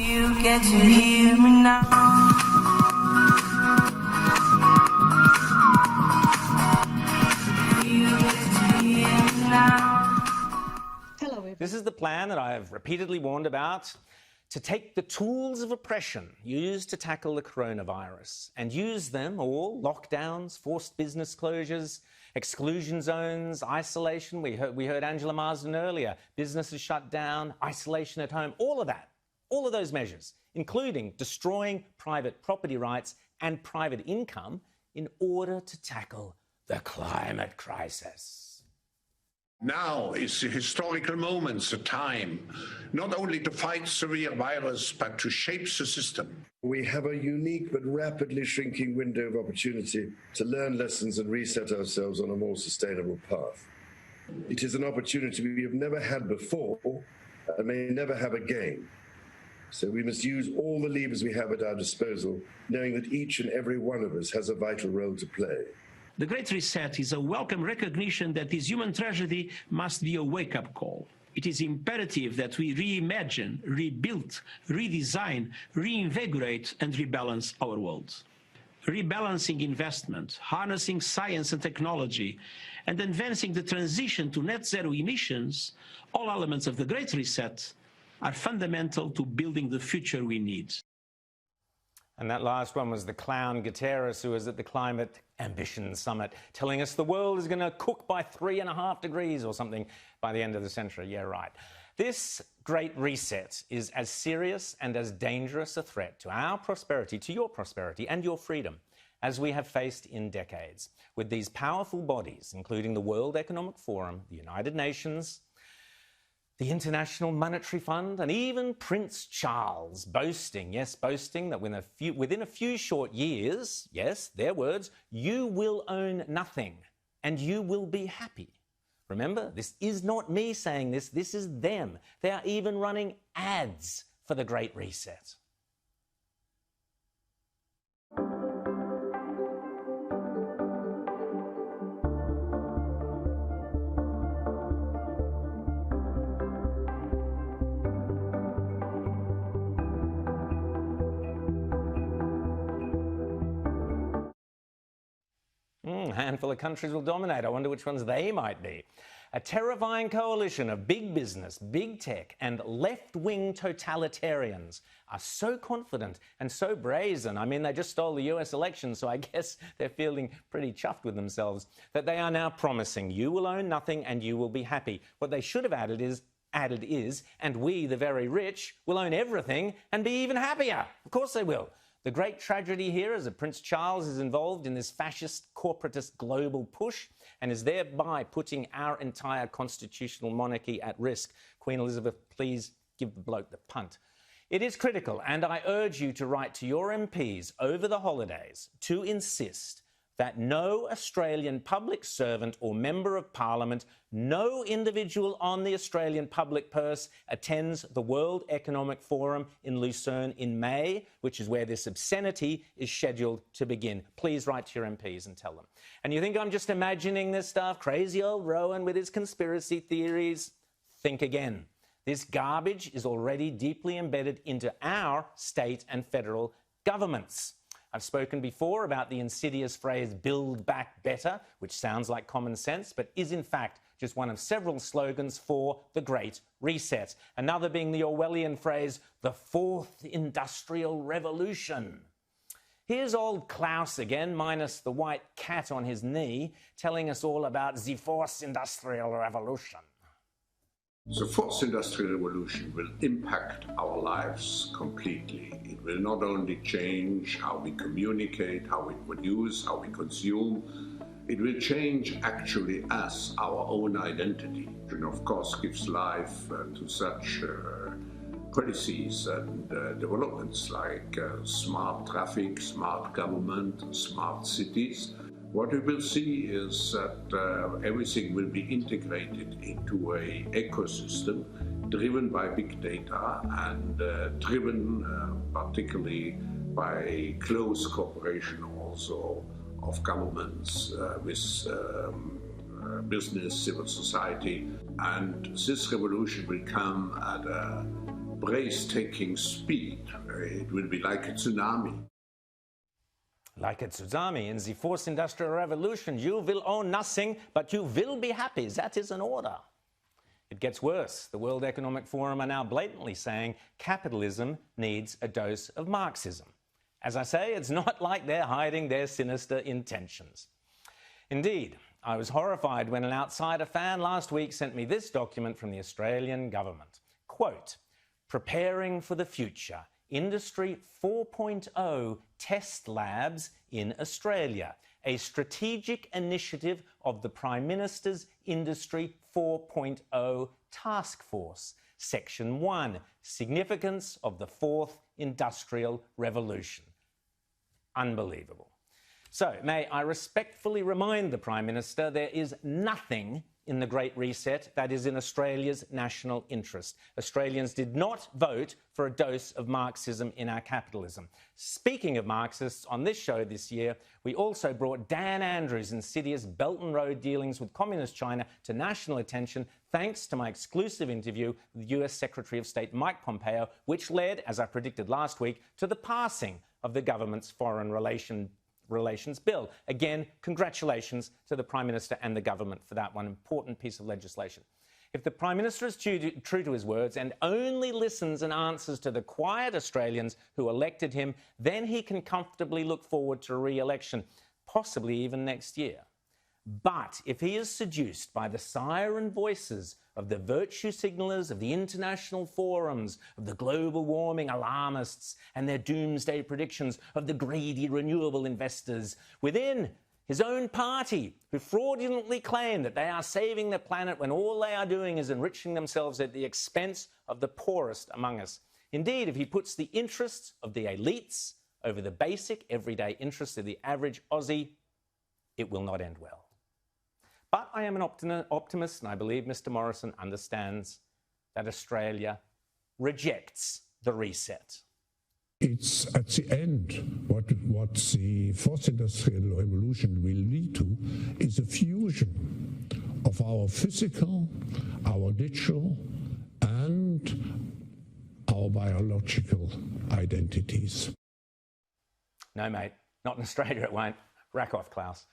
You get to hear me now. This is the plan that I have repeatedly warned about, to take the tools of oppression used to tackle the coronavirus and use them all, lockdowns, forced business closures, exclusion zones, isolation. We heard Angela Marsden earlier, businesses shut down, isolation at home, all of that, all of those measures, including destroying private property rights and private income in order to tackle the climate crisis. Now is the historical moment, the time, not only to fight severe virus, but to shape the system. We have a unique but rapidly shrinking window of opportunity to learn lessons and reset ourselves on a more sustainable path. It is an opportunity we have never had before and may never have again. So we must use all the levers we have at our disposal, knowing that each and every one of us has a vital role to play. The Great Reset is a welcome recognition that this human tragedy must be a wake-up call. It is imperative that we reimagine, rebuild, redesign, reinvigorate and rebalance our world. Rebalancing investment, harnessing science and technology, and advancing the transition to net zero emissions, all elements of the Great Reset, are fundamental to building the future we need. And that last one was the clown Guterres, who was at the Climate Ambition Summit, telling us the world is going to cook by 3.5 degrees or something by the end of the century. Yeah, right. This Great Reset is as serious and as dangerous a threat to our prosperity, to your prosperity and your freedom, as we have faced in decades, with these powerful bodies, including the World Economic Forum, the United Nations, the International Monetary Fund, and even Prince Charles boasting, yes, boasting that within a few short years, yes, their words, you will own nothing and you will be happy. Remember, this is not me saying this, this is them. They are even running ads for the Great Reset. A handful of countries will dominate. I wonder which ones they might be. A terrifying coalition of big business, big tech, and left-wing totalitarians are so confident and so brazen. I mean, they just stole the US election, so I guess they're feeling pretty chuffed with themselves, that they are now promising you will own nothing and you will be happy. What they should have added is, and we, the very rich, will own everything and be even happier. Of course they will. The great tragedy here is that Prince Charles is involved in this fascist, corporatist global push and is thereby putting our entire constitutional monarchy at risk. Queen Elizabeth, please give the bloke the punt. It is critical, and I urge you to write to your MPs over the holidays to insist that no Australian public servant or member of parliament, no individual on the Australian public purse attends the World Economic Forum in Lucerne in May, which is where this obscenity is scheduled to begin. Please write to your MPs and tell them. And you think I'm just imagining this stuff? Crazy old Rowan with his conspiracy theories? Think again. This garbage is already deeply embedded into our state and federal governments. I've spoken before about the insidious phrase, build back better, which sounds like common sense, but is in fact just one of several slogans for the Great Reset. Another being the Orwellian phrase, the fourth industrial revolution. Here's old Klaus again, minus the white cat on his knee, telling us all about the fourth industrial revolution. The fourth industrial revolution will impact our lives completely. It will not only change how we communicate, how we produce, how we consume. It will change actually us, our own identity, and of course gives life to such policies and developments like smart traffic, smart government, smart cities. What we will see is that everything will be integrated into an ecosystem driven by big data and driven particularly by close cooperation also of governments with business, civil society. And this revolution will come at a breathtaking speed. It will be like a tsunami. Like a tsunami in the fourth industrial revolution, you will own nothing, but you will be happy. That is an order. It gets worse. The World Economic Forum are now blatantly saying capitalism needs a dose of Marxism. As I say, it's not like they're hiding their sinister intentions. Indeed, I was horrified when an outsider fan last week sent me this document from the Australian government. Quote, "Preparing for the future, Industry 4.0 test labs in Australia, a strategic initiative of the Prime Minister's Industry 4.0 Task Force. Section 1, Significance of the Fourth Industrial Revolution." Unbelievable. So, may I respectfully remind the Prime Minister there is nothing in the Great Reset that is in Australia's national interest. Australians did not vote for a dose of Marxism in our capitalism. Speaking of Marxists, on this show this year, we also brought Dan Andrews' insidious Belt and Road dealings with Communist China to national attention thanks to my exclusive interview with US Secretary of State Mike Pompeo, which led, as I predicted last week, to the passing of the government's Foreign Relations Bill. Again, congratulations to the Prime Minister and the government for that one important piece of legislation. If the Prime Minister is true to his words and only listens and answers to the quiet Australians who elected him, then he can comfortably look forward to re-election, possibly even next year. But if he is seduced by the siren voices of the virtue signalers of the international forums, of the global warming alarmists and their doomsday predictions of the greedy renewable investors within his own party, who fraudulently claim that they are saving the planet when all they are doing is enriching themselves at the expense of the poorest among us. Indeed, if he puts the interests of the elites over the basic everyday interests of the average Aussie, it will not end well. But I am an optimist, and I believe Mr. Morrison understands that Australia rejects the reset. It's at the end what the fourth industrial revolution will lead to is a fusion of our physical, our digital, and our biological identities. No, mate, not in Australia it won't. Rack off, Klaus.